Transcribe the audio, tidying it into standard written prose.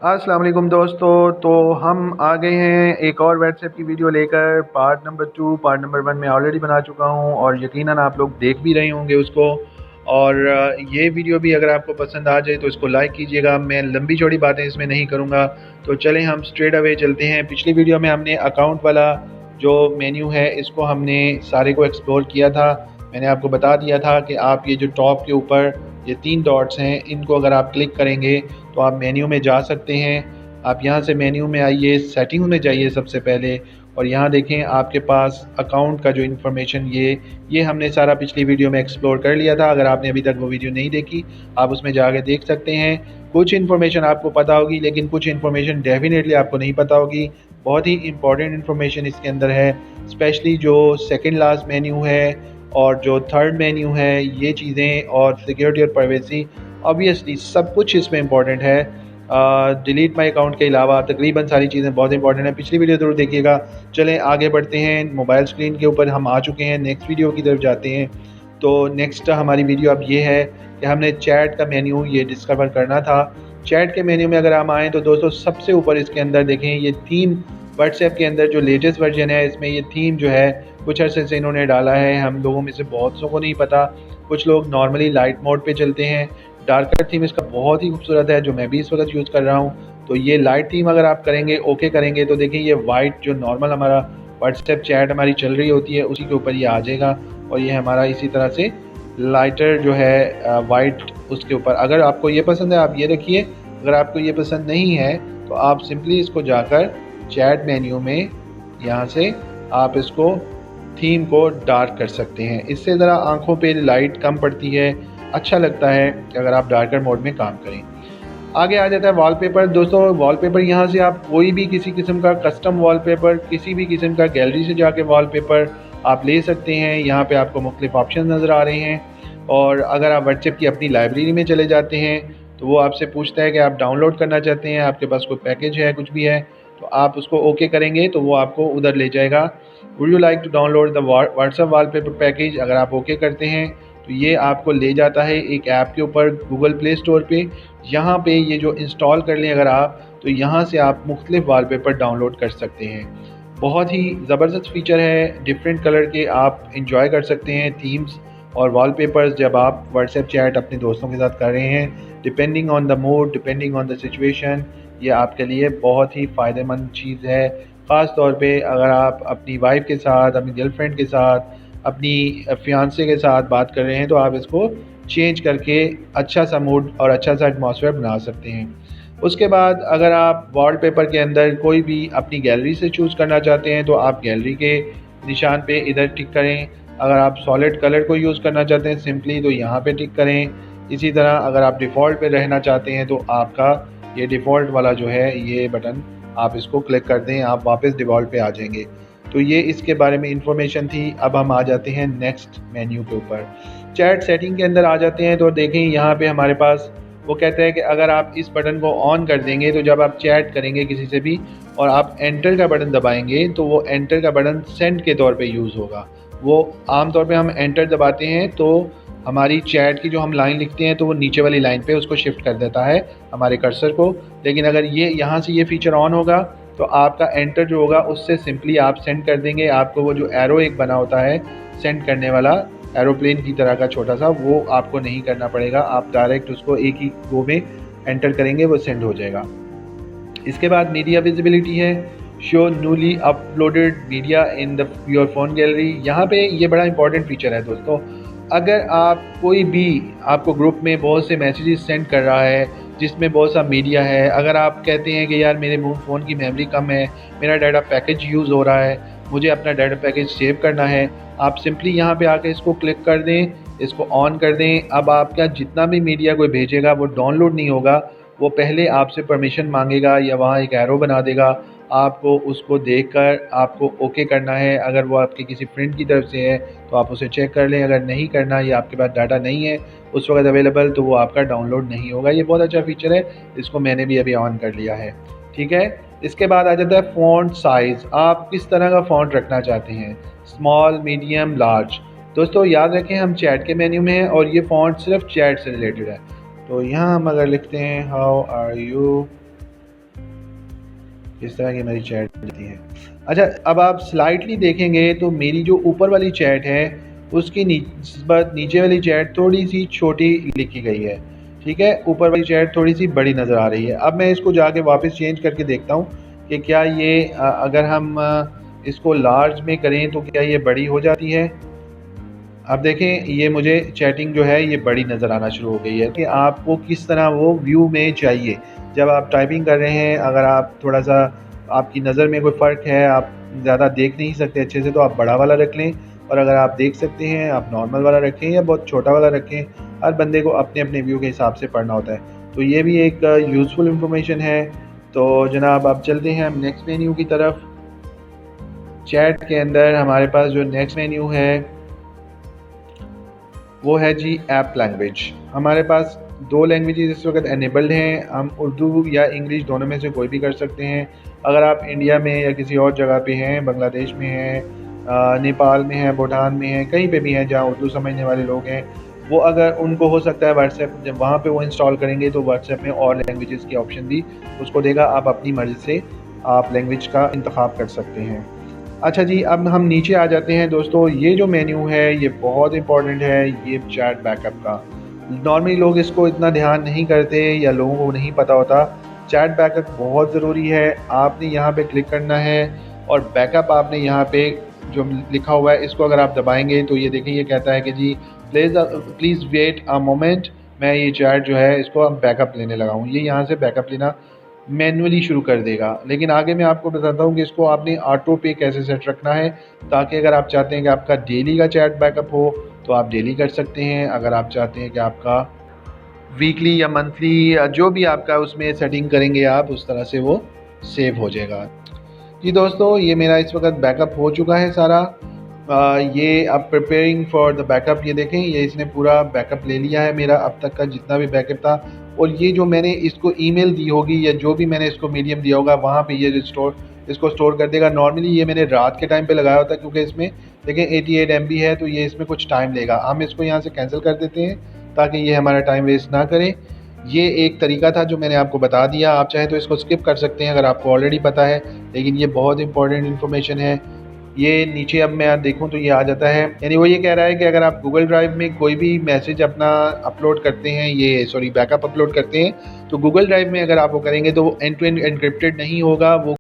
अस्सलाम वालेकुम दोस्तों। तो हम आ गए हैं एक और व्हाट्सएप की वीडियो लेकर। पार्ट नंबर 2, पार्ट नंबर 1 मैं ऑलरेडी बना चुका हूं और यकीनन आप लोग देख भी रहे होंगे उसको। और ये वीडियो भी अगर आपको पसंद आ जाए तो इसको लाइक कीजिएगा। मैं लंबी चौड़ी बातें इसमें नहीं करूंगा, तो चलें हम स्ट्रेट अवे चलते हैं। पिछली वीडियो में हमने अकाउंट वाला जो मेन्यू है इसको हमने सारे को एक्सप्लोर किया था। मैंने आपको बता दिया था कि आप ये जो टॉप के ऊपर ये 3 डॉट्स हैं इनको अगर आप क्लिक करेंगे तो आप मेन्यू में जा सकते हैं। आप यहाँ से मेन्यू में आइए, सेटिंग में जाइए सबसे पहले, और यहाँ देखें आपके पास अकाउंट का जो इन्फॉर्मेशन ये हमने सारा पिछली वीडियो में एक्सप्लोर कर लिया था। अगर आपने अभी तक वो वीडियो नहीं देखी आप उसमें जाके देख सकते हैं। कुछ इन्फॉर्मेशन आपको पता होगी लेकिन कुछ इन्फॉर्मेशन डेफिनेटली आपको नहीं पता होगी। बहुत ही इंपॉर्टेंट इन्फॉर्मेशन इसके अंदर है, स्पेशली जो सेकेंड लास्ट मेन्यू है और जो थर्ड मेन्यू है, ये चीज़ें और सिक्योरिटी और प्राइवेसी ऑब्वियसली सब कुछ इसमें इंपॉर्टेंट है। डिलीट माई अकाउंट के अलावा तकरीबन सारी चीज़ें बहुत इंपॉर्टेंट है। पिछली वीडियो ज़रूर देखिएगा। चलें आगे बढ़ते हैं। मोबाइल स्क्रीन के ऊपर हम आ चुके हैं, नेक्स्ट वीडियो की तरफ जाते हैं। तो नेक्स्ट हमारी वीडियो अब ये है कि हमने चैट का मेन्यू ये डिस्कवर करना था। चैट के मेन्यू में अगर हम आएँ तो दोस्तों सबसे ऊपर इसके अंदर देखें ये थीम, व्हाट्सएप के अंदर जो लेटेस्ट वर्जन है इसमें ये थीम जो है कुछ अर्से से इन्होंने डाला है। हम लोगों में से बहुत सौ को नहीं पता, कुछ लोग नॉर्मली लाइट मोड पे चलते हैं। डार्कर थीम इसका बहुत ही खूबसूरत है जो मैं भी इस वक्त यूज़ कर रहा हूँ। तो ये लाइट थीम अगर आप करेंगे, ओके करेंगे, तो देखिए ये वाइट जो नॉर्मल हमारा व्हाट्सएप चैट हमारी चल रही होती है उसी के ऊपर ये आ जाएगा और ये हमारा इसी तरह से लाइटर जो है वाइट उसके ऊपर। अगर आपको ये पसंद है आप ये रखिए, अगर आपको ये पसंद नहीं है तो आप सिंपली इसको जाकर चैट मेन्यू में यहाँ से आप इसको थीम को डार्क कर सकते हैं। इससे ज़रा आंखों पे लाइट कम पड़ती है, अच्छा लगता है अगर आप डार्कर मोड में काम करें। आगे आ जाता है वॉलपेपर। दोस्तों वॉलपेपर यहाँ से आप कोई भी किसी किस्म का कस्टम वॉलपेपर, किसी भी किस्म का गैलरी से जाके वॉलपेपर आप ले सकते हैं। यहाँ पे आपको मुख्तलिफ ऑप्शन नज़र आ रहे हैं। और अगर आप व्हाट्सएप की अपनी लाइब्रेरी में चले जाते हैं तो वो आपसे पूछता है कि आप डाउनलोड करना चाहते हैं, आपके पास कोई पैकेज है, कुछ भी है, तो आप उसको ओके करेंगे तो वो आपको उधर ले जाएगा। Would you like to download the WhatsApp wallpaper package, अगर आप ओके करते हैं तो ये आपको ले जाता है एक ऐप के ऊपर गूगल प्ले स्टोर पे। यहाँ पे ये जो इंस्टॉल कर लें अगर आप, तो यहाँ से आप मुख्तलिफ वॉलपेपर डाउनलोड कर सकते हैं। बहुत ही ज़बरदस्त फीचर है, डिफरेंट कलर के आप इंजॉय कर सकते हैं थीम्स और वॉलपेपर्स जब आप व्हाट्सएप चैट अपने दोस्तों के साथ कर रहे हैं। Depending on the mood, depending on the situation, ये आपके लिए बहुत ही फ़ायदेमंद चीज़ है। ख़ास तौर पे अगर आप अपनी वाइफ के साथ, अपनी गर्लफ्रेंड के साथ, अपनी फियांसे के साथ बात कर रहे हैं तो आप इसको चेंज करके अच्छा सा मूड और अच्छा सा एटमॉस्फेयर बना सकते हैं। उसके बाद अगर आप वॉलपेपर के अंदर कोई भी अपनी गैलरी से चूज़ करना चाहते हैं तो आप गैलरी के निशान पे इधर टिक करें। अगर आप सॉलिड कलर को यूज़ करना चाहते हैं सिंपली तो यहाँ पे टिक करें। इसी तरह अगर आप डिफ़ॉल्ट पे रहना चाहते हैं तो आपका ये डिफ़ॉल्ट वाला जो है ये बटन आप इसको क्लिक कर दें, आप वापस डिफ़ॉल्ट पे आ जाएंगे। तो ये इसके बारे में इंफॉर्मेशन थी। अब हम आ जाते हैं नेक्स्ट मेन्यू के ऊपर। चैट सेटिंग के अंदर आ जाते हैं तो देखें यहाँ पे हमारे पास वो कहता है कि अगर आप इस बटन को ऑन कर देंगे तो जब आप चैट करेंगे किसी से भी और आप एंटर का बटन दबाएंगे तो वो एंटर का बटन सेंड के तौर पे यूज़ होगा। वो आम तौर पे हम एंटर दबाते हैं तो हमारी चैट की जो हम लाइन लिखते हैं तो वो नीचे वाली लाइन पे उसको शिफ्ट कर देता है हमारे कर्सर को। लेकिन अगर ये यहाँ से ये फीचर ऑन होगा तो आपका एंटर जो होगा उससे सिंपली आप सेंड कर देंगे। आपको वो जो एरो एक बना होता है सेंड करने वाला, एरोप्लेन की तरह का छोटा सा, वो आपको नहीं करना पड़ेगा। आप डायरेक्ट उसको एक ही गो में एंटर करेंगे, वो सेंड हो जाएगा। इसके बाद मीडिया विजिबिलिटी है, show newly uploaded media in the your phone gallery. यहाँ पे ये बड़ा इंपॉर्टेंट फीचर है दोस्तों। अगर आप कोई भी आपको ग्रुप में बहुत से मैसेजेस सेंड कर रहा है जिसमें बहुत सा मीडिया है, अगर आप कहते हैं कि यार मेरे फ़ोन की मेमोरी कम है, मेरा डाटा पैकेज यूज़ हो रहा है, मुझे अपना डाटा पैकेज सेव करना है, आप सिंपली यहाँ पे आके इसको क्लिक कर दें, इसको ऑन कर दें। अब आपका जितना भी मीडिया कोई भेजेगा वो डाउनलोड नहीं होगा, वो पहले आपसे परमिशन मांगेगा या वहाँ एक एरो बना देगा। आपको उसको देखकर आपको ओके करना है। अगर वो आपके किसी फ्रेंड की तरफ से है तो आप उसे चेक कर लें। अगर नहीं करना या आपके पास डाटा नहीं है उस वक्त अवेलेबल तो वो आपका डाउनलोड नहीं होगा। ये बहुत अच्छा फीचर है, इसको मैंने भी अभी ऑन कर लिया है। ठीक है। इसके बाद आ जाता है फ़ॉन्ट साइज़। आप किस तरह का फ़ॉन्ट रखना चाहते हैं, स्मॉल, मीडियम, लार्ज। दोस्तों याद रखें हम चैट के मेन्यू में हैं और ये फ़ॉन्ट सिर्फ चैट से रिलेटेड है। तो यहाँ हम अगर लिखते हैं हाउ आर यू, इस तरह की मेरी चैट रहती है। अच्छा, अब आप स्लाइटली देखेंगे तो मेरी जो ऊपर वाली चैट है उसकी निस्बत नीचे वाली चैट थोड़ी सी छोटी लिखी गई है, ठीक है। ऊपर वाली चैट थोड़ी सी बड़ी नज़र आ रही है। अब मैं इसको जाके वापस चेंज करके देखता हूँ कि क्या ये अगर हम इसको लार्ज में करें तो क्या ये बड़ी हो जाती है। अब देखें, ये मुझे चैटिंग जो है ये बड़ी नज़र आना शुरू हो गई है कि आपको किस तरह वो व्यू में चाहिए। जब आप टाइपिंग कर रहे हैं, अगर आप थोड़ा सा आपकी नज़र में कोई फ़र्क है, आप ज़्यादा देख नहीं सकते अच्छे से, तो आप बड़ा वाला रख लें, और अगर आप देख सकते हैं आप नॉर्मल वाला रखें या बहुत छोटा वाला रखें। हर बंदे को अपने अपने व्यू के हिसाब से पढ़ना होता है, तो ये भी एक यूज़फुल इंफॉर्मेशन है। तो जनाब आप चलते हैं हम नेक्स्ट मेन्यू की तरफ। चैट के अंदर हमारे पास जो नेक्स्ट मेन्यू है वो है जी ऐप लैंग्वेज। हमारे पास दो लैंग्वेजेस इस वक्त एनेबल्ड हैं, हम उर्दू या इंग्लिश दोनों में से कोई भी कर सकते हैं। अगर आप इंडिया में या किसी और जगह पे हैं, बांग्लादेश में हैं, नेपाल में हैं, भूटान में हैं, कहीं पे भी हैं जहाँ उर्दू समझने वाले लोग हैं, वो अगर उनको हो सकता है व्हाट्सएप जब वहाँ पे वो इंस्टॉल करेंगे तो व्हाट्सएप में और लैंग्वेजेस की ऑप्शन भी उसको देगा। आप अपनी मर्ज़ी से आप लैंग्वेज का इंतखाब कर सकते हैं। अच्छा जी, अब हम नीचे आ जाते हैं दोस्तों। ये जो मेन्यू है ये बहुत इंपॉर्टेंट है, ये चैट बैकअप का। नॉर्मली लोग इसको इतना ध्यान नहीं करते या लोगों को नहीं पता होता। चैट बैकअप बहुत ज़रूरी है। आपने यहाँ पे क्लिक करना है और बैकअप आपने यहाँ पे जो लिखा हुआ है इसको अगर आप दबाएंगे तो ये देखिए, ये कहता है कि जी प्लीज़ वेट अ मोमेंट, मैं ये चैट जो है इसको अब बैकअप लेने लगा हूँ। ये यहाँ से बैकअप लेना मैनुअली शुरू कर देगा, लेकिन आगे मैं आपको बताता हूँ कि इसको आपने ऑटो पे कैसे सेट रखना है, ताकि अगर आप चाहते हैं कि आपका डेली का चैट बैकअप हो तो आप डेली कर सकते हैं। अगर आप चाहते हैं कि आपका वीकली या मंथली या जो भी आपका उसमें सेटिंग करेंगे आप, उस तरह से वो सेव हो जाएगा। जी दोस्तों, ये मेरा इस वक्त बैकअप हो चुका है सारा। ये अब प्रिपेयरिंग फॉर द बैकअप, ये देखें ये इसने पूरा बैकअप ले लिया है मेरा अब तक का जितना भी बैकअप था। और ये जो मैंने इसको ईमेल दी होगी या जो भी मैंने इसको मीडियम दिया होगा वहाँ पे ये इसको स्टोर कर देगा। नॉर्मली ये मैंने रात के टाइम पे लगाया होता है क्योंकि इसमें देखें 88 MB है, तो ये इसमें कुछ टाइम लेगा। हम इसको यहाँ से कैंसिल कर देते हैं ताकि ये हमारा टाइम वेस्ट ना करे। ये एक तरीका था जो मैंने आपको बता दिया। आप चाहें तो इसको स्किप कर सकते हैं अगर आपको ऑलरेडी पता है, लेकिन ये बहुत इंपॉर्टेंट इन्फॉर्मेशन है। ये नीचे अब मैं देखूं तो ये आ जाता है, यानी वो ये कह रहा है कि अगर आप गूगल ड्राइव में कोई भी मैसेज अपना अपलोड करते हैं, ये बैकअप अपलोड करते हैं, तो गूगल ड्राइव में अगर आप वो करेंगे तो वो एंड टू एंड एनक्रिप्टेड नहीं होगा, वो